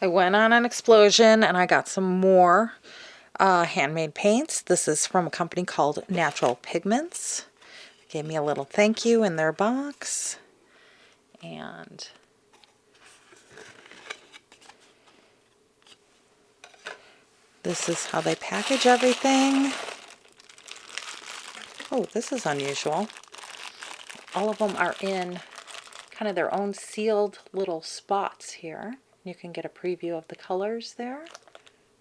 I went on an explosion and I got some more handmade paints. This is from a company called Natural Pigments. Gave me a little thank you in their box. And this is how they package everything. Oh, this is unusual. All of them are in kind of their own sealed little spots here. You can get a preview of the colors there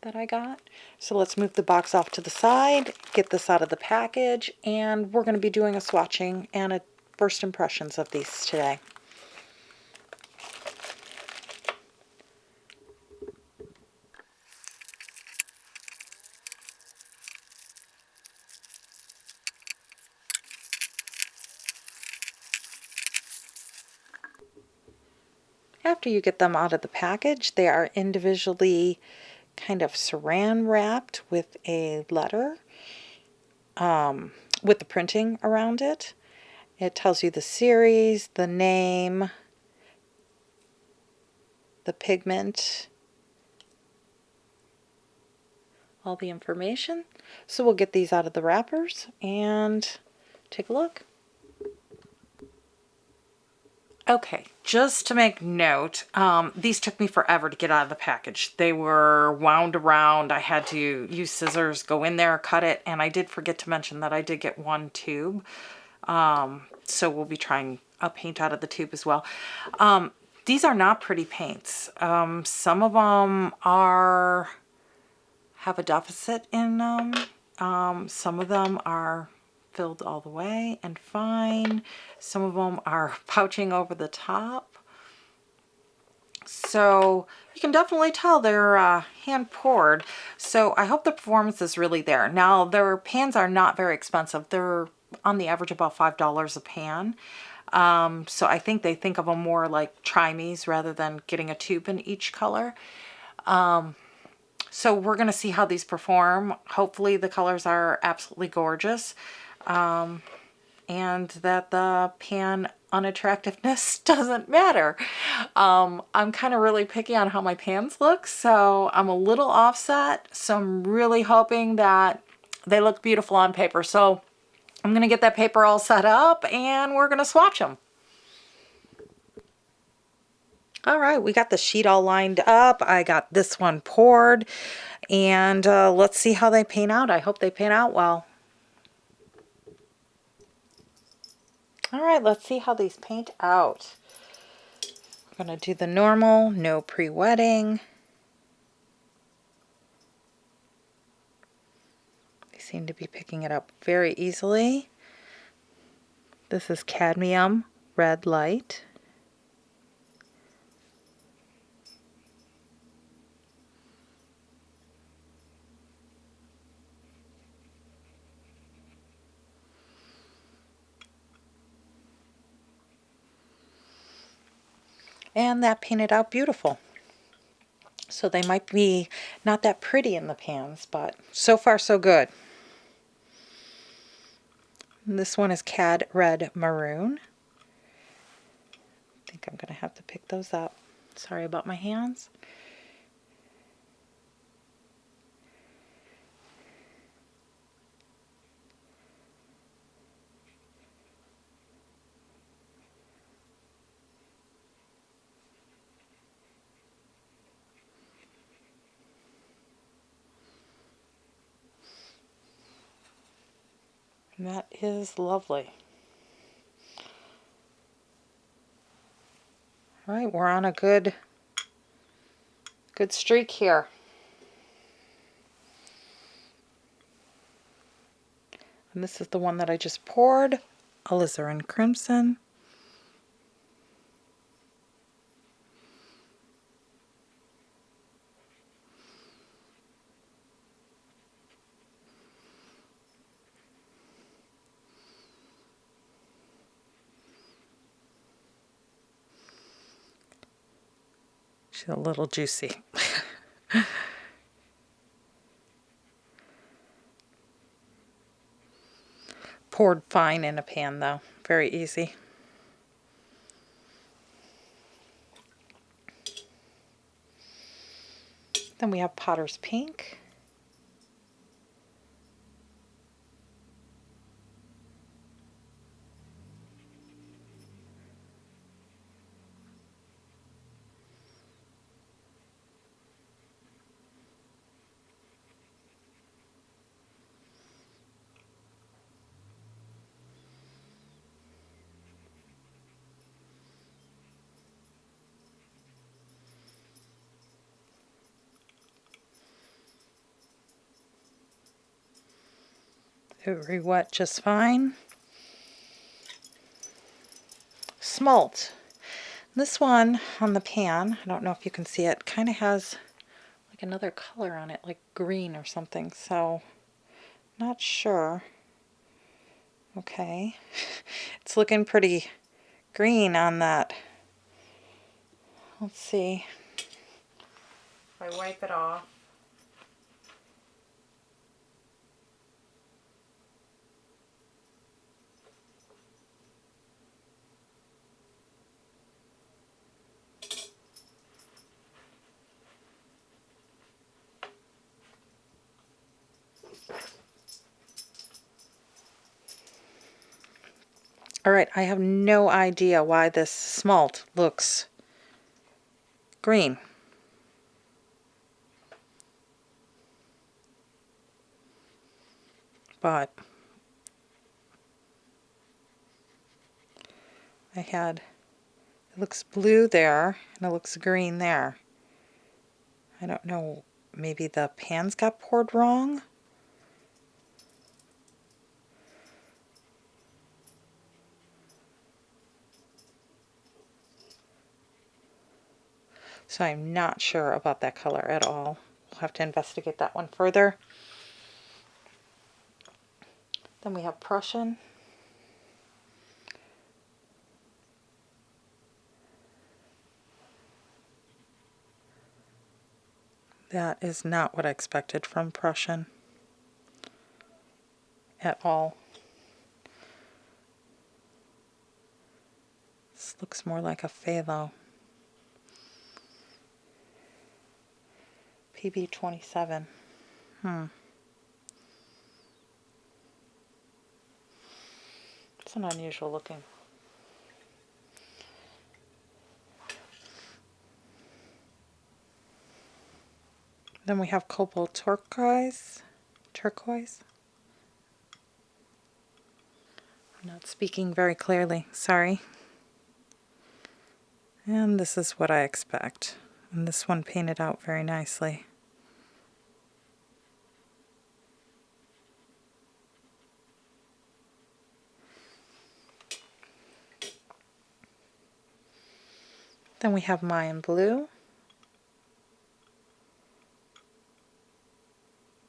that I got. So let's move the box off to the side, get this out of the package, and we're going to be doing a swatching and a first impressions of these today. After you get them out of the package, they are individually kind of saran wrapped with a letter with the printing around it. It tells you the series, the name, the pigment, all the information. So we'll get these out of the wrappers and take a look. Okay, just to make note, these took me forever to get out of the package. They were wound around. I had to use scissors, go in there, cut it, and I did forget to mention that I did get one tube. So we'll be trying a paint out of the tube as well. These are not pretty paints. Some of them have a deficit in them. Some of them are filled all the way and fine. Some of them are pouching over the top. So you can definitely tell they're hand poured. So I hope the performance is really there. Now their pans are not very expensive. They're on the average about $5 a pan. So I think they think of them more like try-me's rather than getting a tube in each color. So we're going to see how these perform. Hopefully the colors are absolutely gorgeous. And that the pan unattractiveness doesn't matter. I'm kind of really picky on how my pans look, so I'm a little offset. So I'm really hoping that they look beautiful on paper. So I'm going to get that paper all set up and we're going to swatch them. All right, we got the sheet all lined up. I got this one poured, and let's see how they paint out. I hope they paint out well. All right, let's see how these paint out. I'm going to do the normal, no pre-wetting. They seem to be picking it up very easily. This is cadmium red light. And that painted out beautiful. So they might be not that pretty in the pans, but so far so good. And this one is Cad Red Maroon. I think I'm going to have to pick those up. Sorry about my hands. And that is lovely. All right, we're on a good streak here. And this is the one that I just poured, alizarin crimson. She's a little juicy. Poured fine in a pan though, very easy. Then we have Potter's Pink. It re-wet just fine. Smalt. This one on the pan, I don't know if you can see it, kind of has like another color on it, like green or something, so not sure. Okay, it's looking pretty green on that. Let's see. If I wipe it off. Alright, I have no idea why this smalt looks green. But it looks blue there and it looks green there. I don't know, maybe the pans got poured wrong? So I'm not sure about that color at all. We'll have to investigate that one further. Then we have Prussian. That is not what I expected from Prussian at all. This looks more like a phthalo. PB27. It's an unusual looking. Then we have Cobalt Turquoise. I'm not speaking very clearly, sorry. And this is what I expect. And this one painted out very nicely. Then we have Mayan Blue.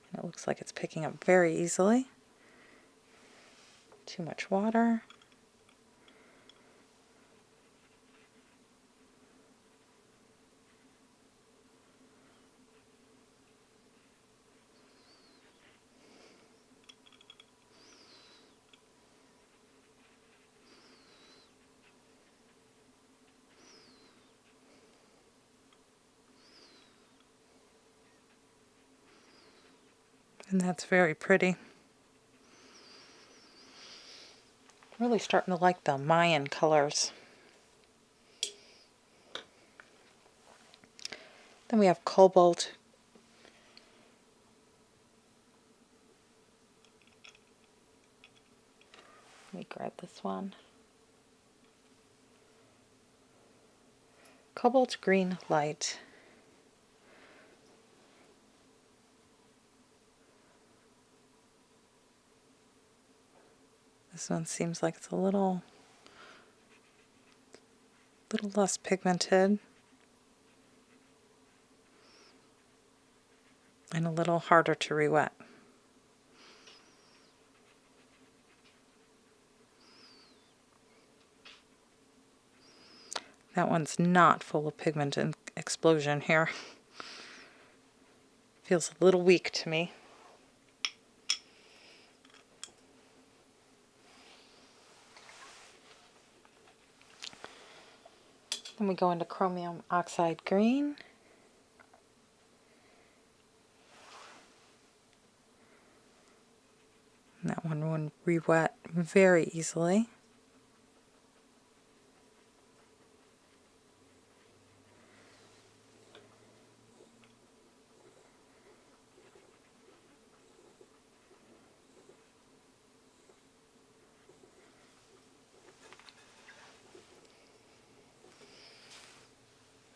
And it looks like it's picking up very easily. Too much water. And that's very pretty. Really starting to like the Mayan colors. Then we have Cobalt. Let me grab this one. Cobalt Green Light. This one seems like it's a little less pigmented and a little harder to re-wet. That one's not full of pigment and explosion here. Feels a little weak to me. Then we go into Chromium Oxide Green. And that one would re-wet very easily.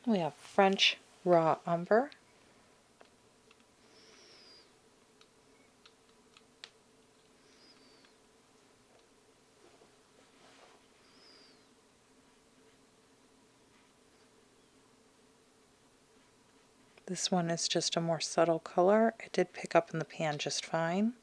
We have French raw umber. This one is just a more subtle color. It did pick up in the pan just fine.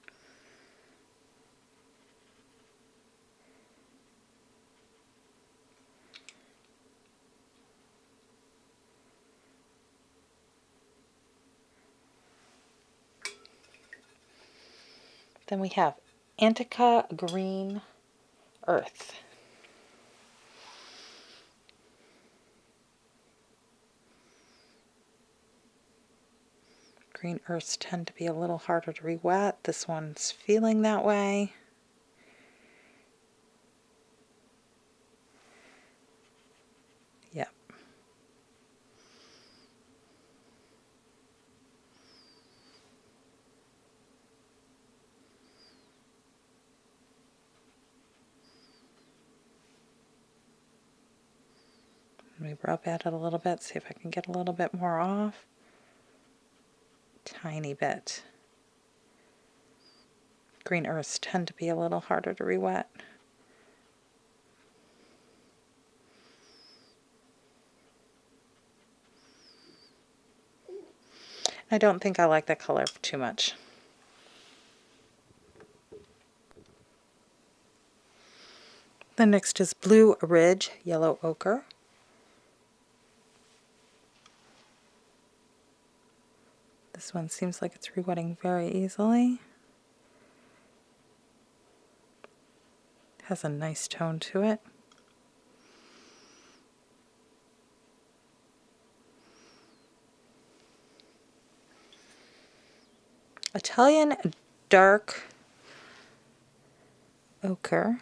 Then we have Antica Green Earth. Green earths tend to be a little harder to re-wet. This one's feeling that way. Yep. Let me rub at it a little bit, see if I can get a little bit more off. Tiny bit. Green earths tend to be a little harder to re-wet. I don't think I like that color too much. The next is Blue Ridge Yellow Ochre. This one seems like it's re-wetting very easily. Has a nice tone to it. Italian Dark Ochre.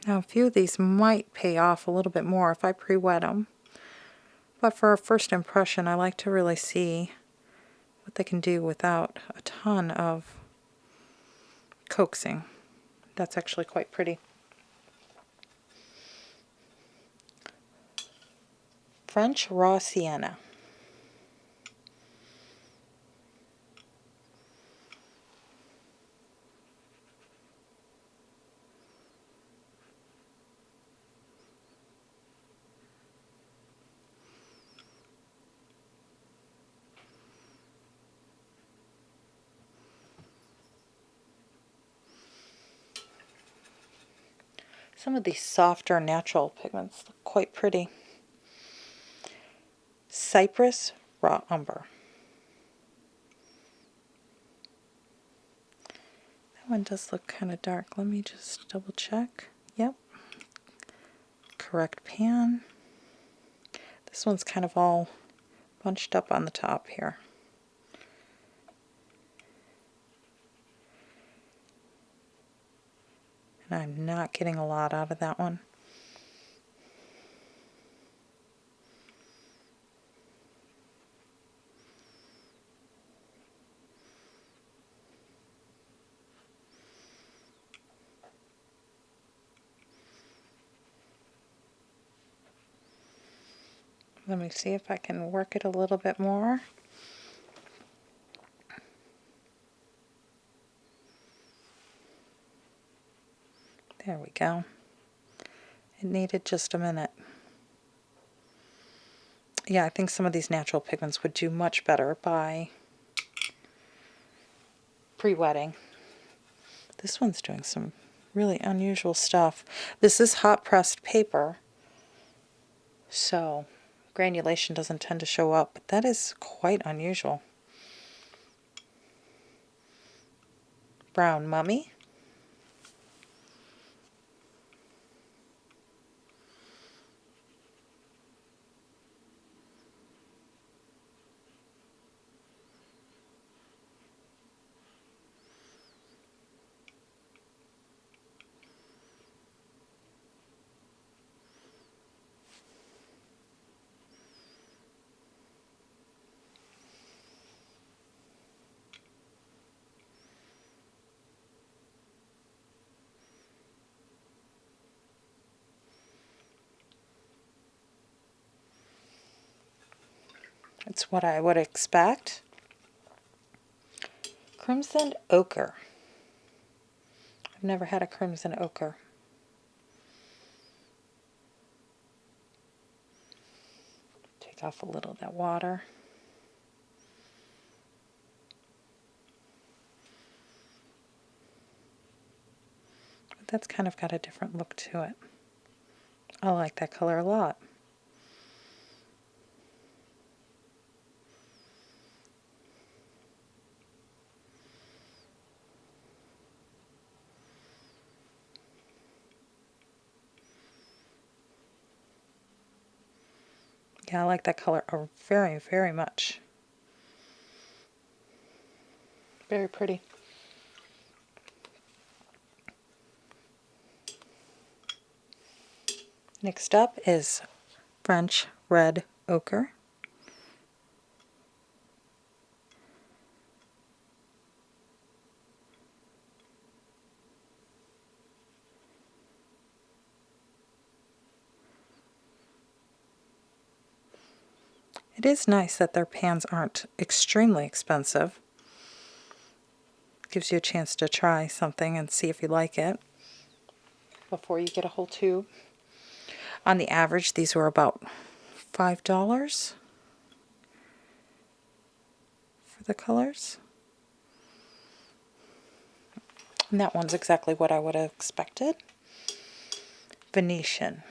Now a few of these might pay off a little bit more if I pre-wet them. But for a first impression, I like to really see what they can do without a ton of coaxing. That's actually quite pretty. French Raw Sienna. Some of these softer natural pigments look quite pretty. Cypress Raw Umber. That one does look kind of dark. Let me just double check. Yep. Correct pan. This one's kind of all bunched up on the top here. And I'm not getting a lot out of that one. Let me see if I can work it a little bit more. There we go. It needed just a minute. Yeah, I think some of these natural pigments would do much better by pre-wetting. This one's doing some really unusual stuff. This is hot pressed paper, so granulation doesn't tend to show up, but that is quite unusual. Brown Mummy. It's what I would expect. Crimson Ochre. I've never had a crimson ochre. Take off a little of that water. But that's kind of got a different look to it. I like that color a lot. Yeah, I like that color very, very much. Very pretty. Next up is French Red Ochre. It is nice that their pans aren't extremely expensive. Gives you a chance to try something and see if you like it before you get a whole tube. On the average, these were about $5 for the colors. And that one's exactly what I would have expected. Venetian.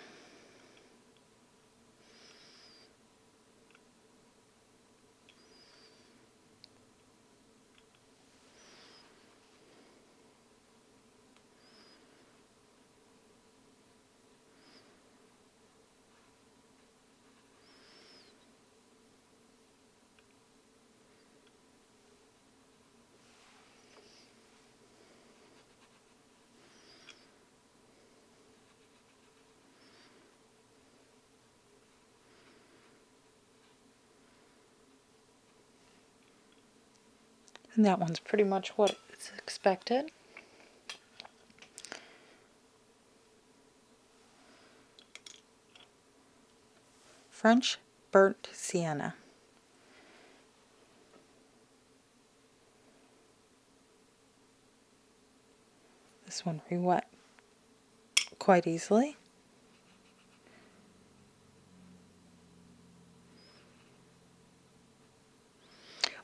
And that one's pretty much what is expected. French Burnt Sienna. This one re-wet quite easily.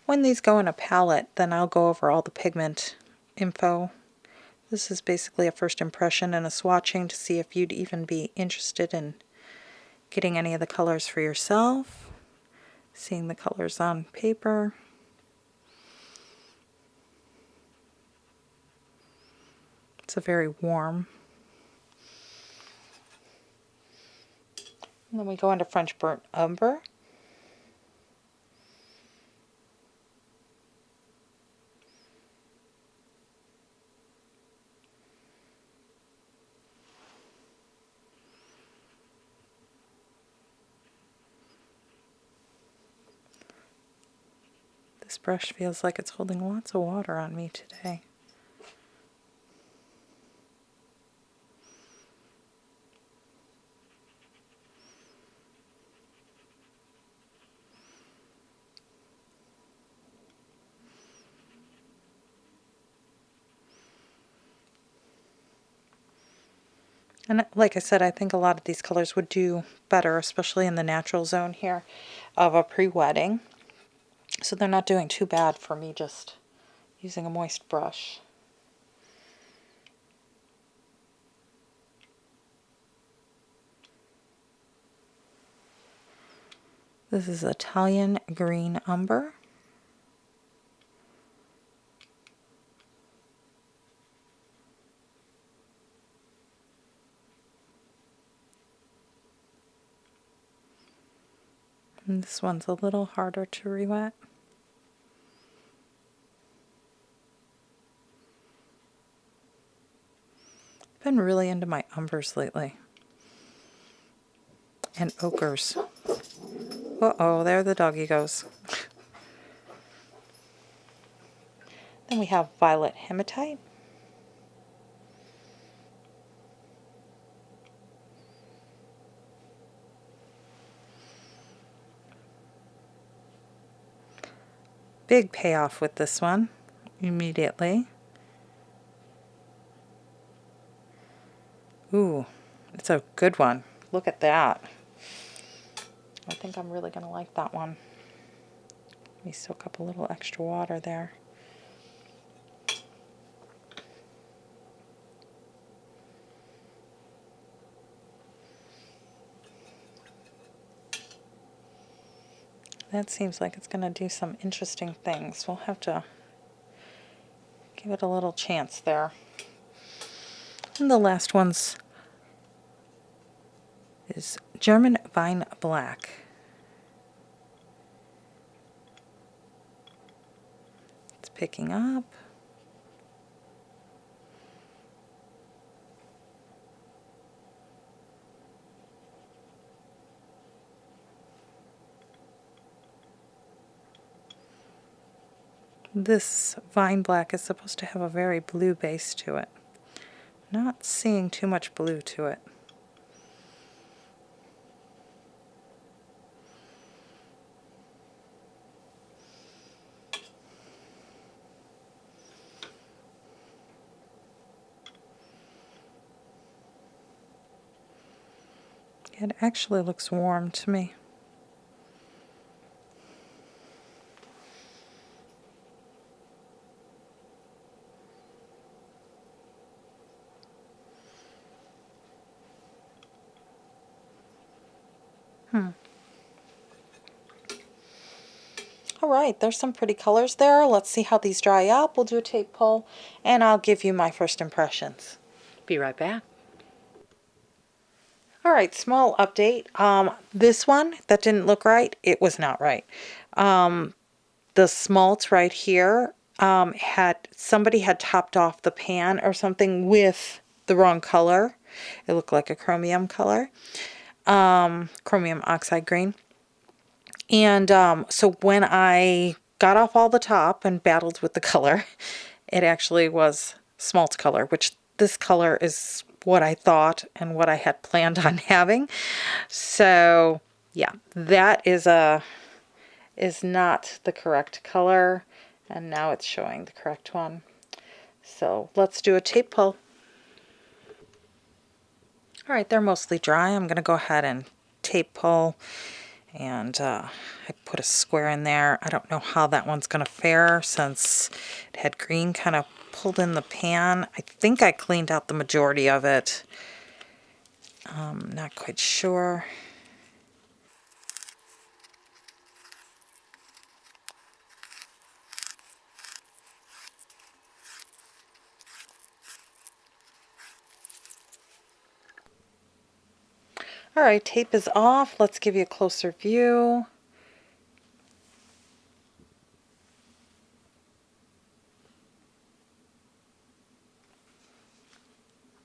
When these go in a palette, then I'll go over all the pigment info. This is basically a first impression and a swatching to see if you'd even be interested in getting any of the colors for yourself, seeing the colors on paper. It's a very warm. And then we go into French Burnt Umber. This brush feels like it's holding lots of water on me today. And like I said, I think a lot of these colors would do better, especially in the natural zone here of a pre-wetting. So they're not doing too bad for me just using a moist brush. This is Italian Green Umber. And this one's a little harder to re-wet. I've been really into my umbers lately. And ochres. Uh-oh, there the doggy goes. Then we have violet hematite. Big payoff with this one immediately. Ooh, it's a good one. Look at that. I think I'm really going to like that one. Let me soak up a little extra water there. That seems like it's going to do some interesting things. We'll have to give it a little chance there. And the last one's is German Vine Black. It's picking up. This Vine Black is supposed to have a very blue base to it. Not seeing too much blue to it. It actually looks warm to me. All right, there's some pretty colors there. Let's see how these dry up. We'll do a tape pull, and I'll give you my first impressions. Be right back. All right, small update. This one that didn't look right, it was not right. The smalt right here somebody had topped off the pan or something with the wrong color. It looked like a chromium color, chromium oxide green. And so when I got off all the top and battled with the color, it actually was smalt color, which this color is what I thought and what I had planned on having. So yeah, that is not the correct color, and now it's showing the correct one. So let's do a tape pull. All right, they're mostly dry. I'm going to go ahead and tape pull. And I put a square in there. I don't know how that one's going to fare since it had green kind of pulled in the pan. I think I cleaned out the majority of it. Not quite sure. All right, tape is off. Let's give you a closer view.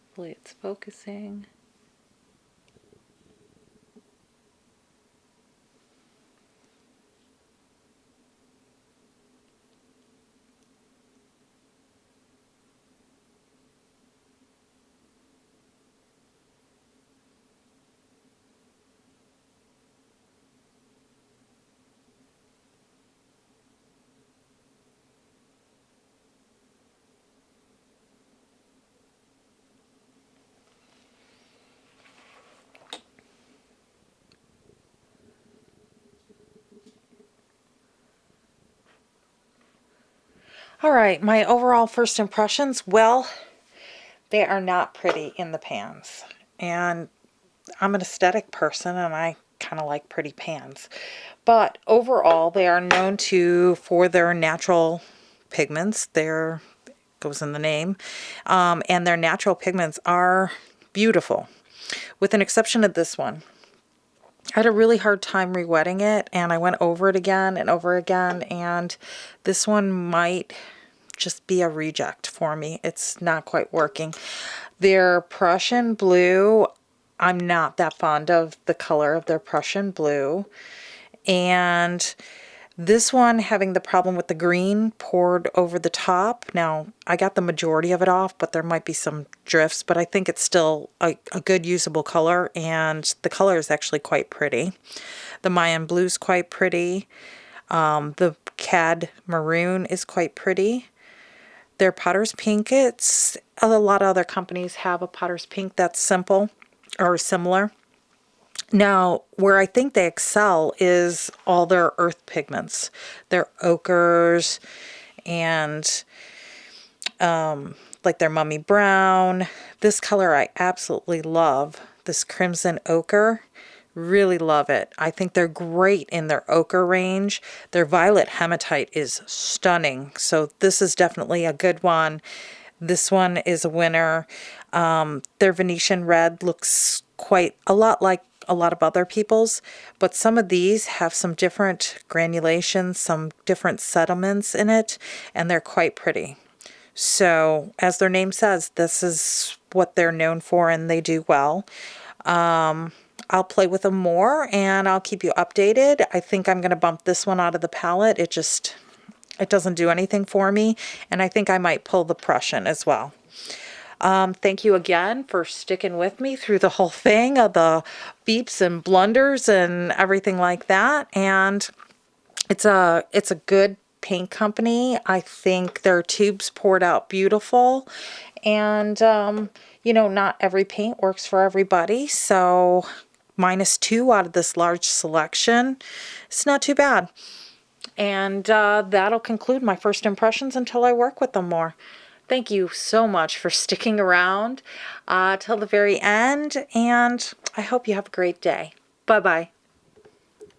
Hopefully it's focusing. All right, my overall first impressions, well, they are not pretty in the pans. And I'm an aesthetic person, and I kind of like pretty pans. But overall, they are known for their natural pigments. They're goes in the name, and their natural pigments are beautiful, with an exception of this one. I had a really hard time re-wetting it, and I went over it again and over again, and this one might just be a reject for me. It's not quite working. Their Prussian blue, I'm not that fond of the color of their Prussian blue, and this one having the problem with the green poured over the top. Now, I got the majority of it off, but there might be some drifts, but I think it's still a good usable color, and the color is actually quite pretty. The Mayan blue is quite pretty. The Cad maroon is quite pretty. Their Potter's Pink, a lot of other companies have a Potter's Pink that's simple or similar. Now, where I think they excel is all their earth pigments, their ochres, and like their Mummy Brown. This color I absolutely love, this Crimson Ochre. Really love it. I think they're great in their ochre range. Their Violet Hematite is stunning, so this is definitely a good one. This one is a winner. Their Venetian Red looks quite a lot like a lot of other people's, but some of these have some different granulations, some different settlements in it, and they're quite pretty. So, as their name says, this is what they're known for, and they do well. I'll play with them more, and I'll keep you updated. I think I'm going to bump this one out of the palette. It doesn't do anything for me, and I think I might pull the Prussian as well. Thank you again for sticking with me through the whole thing of the beeps and blunders and everything like that. And it's a good paint company. I think their tubes poured out beautiful, and you know, not every paint works for everybody, so -2 out of this large selection, it's not too bad. And that'll conclude my first impressions until I work with them more. Thank you so much for sticking around till the very end, and I hope you have a great day. Bye-bye.